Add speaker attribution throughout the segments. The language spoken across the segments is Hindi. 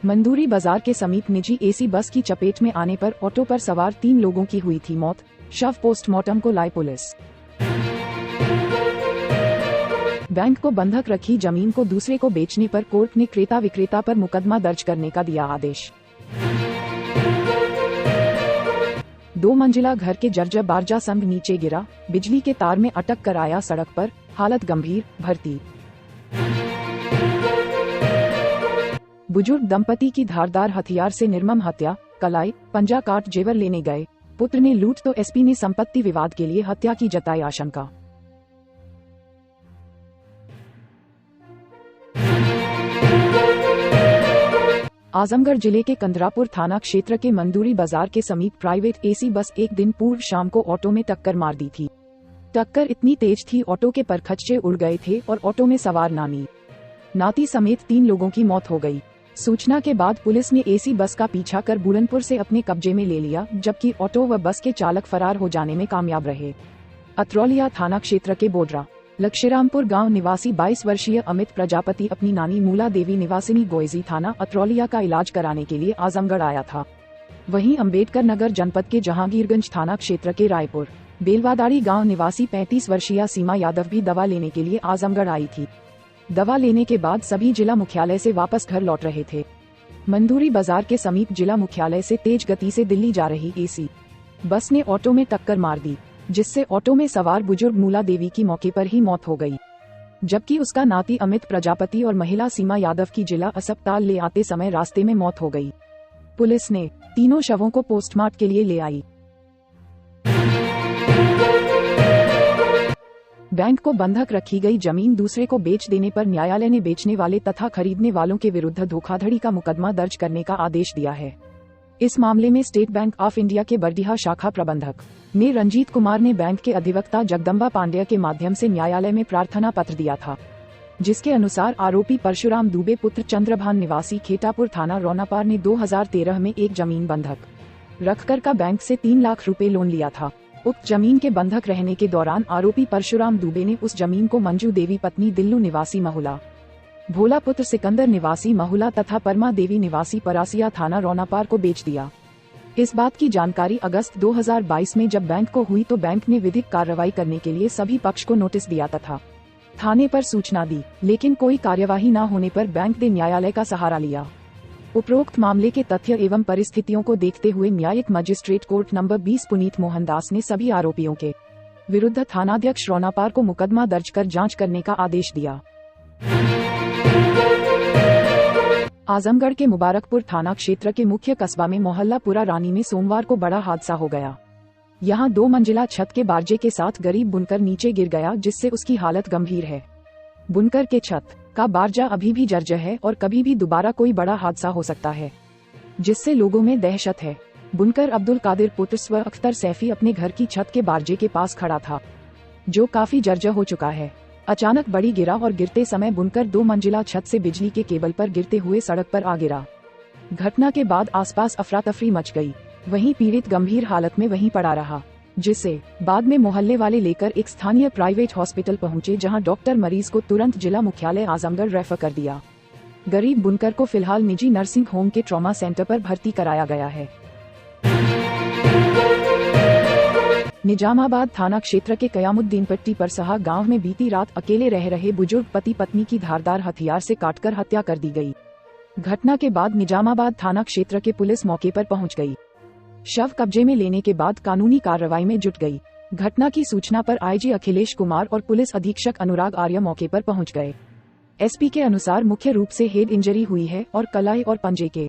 Speaker 1: मंदूरी बाजार के समीप निजी एसी बस की चपेट में आने पर ऑटो पर सवार 3 लोगों की हुई थी मौत। शव पोस्टमार्टम को लाई पुलिस। बैंक को बंधक रखी जमीन को दूसरे को बेचने पर कोर्ट ने क्रेता विक्रेता पर मुकदमा दर्ज करने का दिया आदेश। 2 मंजिला घर के जर्जर बारजा संग नीचे गिरा, बिजली के तार में अटक कर आया सड़क पर, हालत गंभीर, भर्ती। बुजुर्ग दंपति की धारदार हथियार से निर्मम हत्या, कलाई, पंजा काट जेवर लेने गए, पुत्र ने लूट तो एसपी ने संपत्ति विवाद के लिए हत्या की जताई आशंका। आजमगढ़ जिले के कंदरापुर थाना क्षेत्र के मंदूरी बाजार के समीप प्राइवेट एसी बस एक दिन पूर्व शाम को ऑटो में टक्कर मार दी थी। टक्कर इतनी तेज थी ऑटो के परखच्चे उड़ गए थे और ऑटो में सवार नाती समेत 3 लोगों की मौत हो गई। सूचना के बाद पुलिस ने एसी बस का पीछा कर बुलंदपुर से अपने कब्जे में ले लिया, जबकि ऑटो व बस के चालक फरार हो जाने में कामयाब रहे। अतरौलिया थाना क्षेत्र के बोडरा लक्ष्मीरामपुर गांव निवासी 22 वर्षीय अमित प्रजापति अपनी नानी मूला देवी निवासिनी गोयजी थाना अतरौलिया का इलाज कराने के लिए आजमगढ़ आया था। वहीं अम्बेडकर नगर जनपद के जहांगीरगंज थाना क्षेत्र के रायपुर बेलवादारी गांव निवासी 35 वर्षीय सीमा यादव भी दवा लेने के लिए आजमगढ़ आई थी। दवा लेने के बाद सभी जिला मुख्यालय से वापस घर लौट रहे थे। मंदूरी बाजार के समीप जिला मुख्यालय से तेज गति से दिल्ली जा रही एसी बस ने ऑटो में टक्कर मार दी, जिससे ऑटो में सवार बुजुर्ग मूला देवी की मौके पर ही मौत हो गई, जबकि उसका नाती अमित प्रजापति और महिला सीमा यादव की जिला अस्पताल ले आते समय रास्ते में मौत हो गई। पुलिस ने तीनों शवों को पोस्टमार्टम के लिए ले आई। बैंक को बंधक रखी गई जमीन दूसरे को बेच देने पर न्यायालय ने बेचने वाले तथा खरीदने वालों के विरुद्ध धोखाधड़ी का मुकदमा दर्ज करने का आदेश दिया है। इस मामले में स्टेट बैंक ऑफ इंडिया के बरडीहा शाखा प्रबंधक ने रंजीत कुमार ने बैंक के अधिवक्ता जगदम्बा पांडेय के माध्यम से न्यायालय में प्रार्थना पत्र दिया था, जिसके अनुसार आरोपी परशुराम दुबे पुत्र चंद्रभान निवासी खेटापुर थाना रौनापार ने 2013 में एक जमीन बंधक रखकर का बैंक से 3 लाख रुपए लोन लिया था। उक्त जमीन के बंधक रहने के दौरान आरोपी परशुराम दुबे ने उस जमीन को मंजू देवी पत्नी दिल्लू निवासी महुला, भोला पुत्र सिकंदर निवासी महुला तथा परमा देवी निवासी परासिया थाना रौनापार को बेच दिया। इस बात की जानकारी अगस्त 2022 में जब बैंक को हुई तो बैंक ने विधिक कार्रवाई करने के लिए सभी पक्ष को नोटिस दिया तथा थाने पर सूचना दी, लेकिन कोई कार्यवाही न होने पर बैंक ने न्यायालय का सहारा लिया। उपरोक्त मामले के तथ्य एवं परिस्थितियों को देखते हुए न्यायिक magistrate court number 20 Puneet Mohan Das ने सभी आरोपियों के विरुद्ध थानाध्यक्ष रौनापार को मुकदमा दर्ज कर जांच करने का आदेश दिया। आजमगढ़ के मुबारकपुर थाना क्षेत्र के मुख्य कस्बा में मोहल्ला पुरा रानी में सोमवार को बड़ा हादसा हो गया। यहां 2 मंजिला छत के बारजे के साथ गरीब बुनकर नीचे गिर गया, जिससे उसकी हालत गंभीर है। बुनकर के छत का बारजा अभी भी जर्जर है और कभी भी दोबारा कोई बड़ा हादसा हो सकता है, जिससे लोगों में दहशत है। बुनकर अब्दुल कादिर पुत्र स्व अख्तर सैफी अपने घर की छत के बारजे के पास खड़ा था, जो काफी जर्जर हो चुका है। अचानक बड़ी गिरा और गिरते समय बुनकर 2 मंजिला छत से बिजली के केबल पर गिरते हुए सड़क पर आ गिरा। घटना के बाद आसपास अफरा तफरी मच गई। वहीं पीड़ित गंभीर हालत में वहीं पड़ा रहा, जिसे बाद में मोहल्ले वाले लेकर एक स्थानीय प्राइवेट हॉस्पिटल पहुंचे, जहां डॉक्टर मरीज को तुरंत जिला मुख्यालय आजमगढ़ रेफर कर दिया। गरीब बुनकर को फिलहाल निजी नर्सिंग होम के ट्रॉमा सेंटर पर भर्ती कराया गया है। निजामाबाद थाना क्षेत्र के कयामुद्दीन पट्टी परसहा गांव में बीती रात अकेले रह रहे बुजुर्ग पति पत्नी की धारदार हथियार से काटकर हत्या कर दी गई। घटना के बाद निजामाबाद थाना क्षेत्र के पुलिस मौके पर पहुंच गई। शव कब्जे में लेने के बाद कानूनी कार्रवाई में जुट गई। घटना की सूचना पर आईजी अखिलेश कुमार और पुलिस अधीक्षक अनुराग आर्य मौके पर पहुंच गए। एसपी के अनुसार मुख्य रूप से हेड इंजरी हुई है और कलाई और पंजे के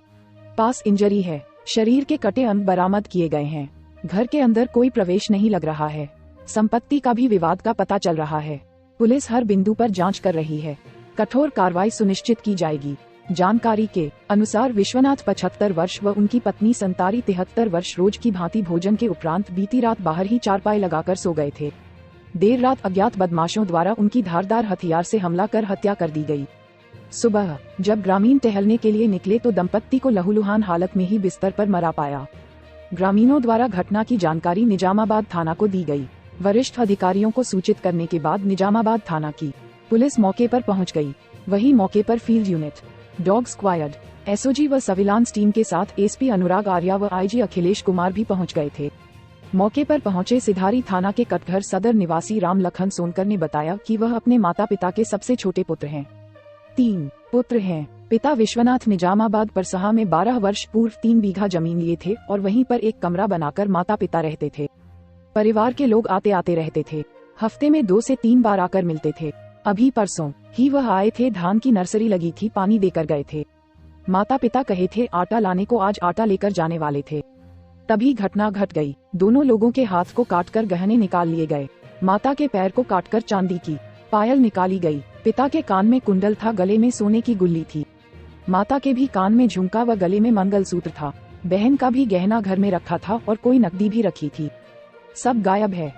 Speaker 1: पास इंजरी है। शरीर के कटे अंग बरामद किए गए हैं। घर के अंदर कोई प्रवेश नहीं लग रहा है। संपत्ति का भी विवाद का पता चल रहा है। पुलिस हर बिंदु पर जांच कर रही है। कठोर कार्रवाई सुनिश्चित की जाएगी। जानकारी के अनुसार विश्वनाथ 75 वर्ष व उनकी पत्नी संतारी 73 वर्ष रोज की भांति भोजन के उपरांत बीती रात बाहर ही चारपाई लगाकर सो गए थे। देर रात अज्ञात बदमाशों द्वारा उनकी धारदार हथियार से हमला कर हत्या कर दी गई। सुबह जब ग्रामीण टहलने के लिए निकले तो दंपत्ति को लहूलुहान हालत में ही बिस्तर पर मरा पाया। ग्रामीणों द्वारा घटना की जानकारी निजामाबाद थाना को दी गई। वरिष्ठ अधिकारियों को सूचित करने के बाद निजामाबाद थाना की पुलिस मौके पर पहुंच गई। वहीं मौके पर field unit, dog squad, SOG व सर्विलांस टीम के साथ एसपी अनुराग आर्या व आईजी अखिलेश कुमार भी पहुंच गए थे। मौके पर पहुंचे सिधारी थाना के कटघर सदर निवासी राम लखन सोनकर ने बताया कि वह अपने माता पिता के सबसे छोटे पुत्र हैं। 3 पुत्र हैं। पिता विश्वनाथ निजामाबाद परसहा में 12 वर्ष पूर्व 3 बीघा जमीन लिए थे और वहीं पर एक कमरा बनाकर माता पिता रहते थे। परिवार के लोग आते आते रहते थे। हफ्ते में 2 से 3 बार आकर मिलते थे। अभी परसों ही वह आए थे, धान की नर्सरी लगी थी, पानी देकर गए थे। माता पिता कहे थे आटा लाने को, आज आटा लेकर जाने वाले थे, तभी घटना घट गई। दोनों लोगों के हाथ को काटकर गहने निकाल लिए गए। माता के पैर को काटकर चांदी की पायल निकाली गई। पिता के कान में कुंडल था, गले में सोने की गुल्ली थी। माता के भी कान में झुमका व गले में मंगलसूत्र था। बहन का भी गहना घर में रखा था और कोई नकदी भी रखी थी। सब गायब है।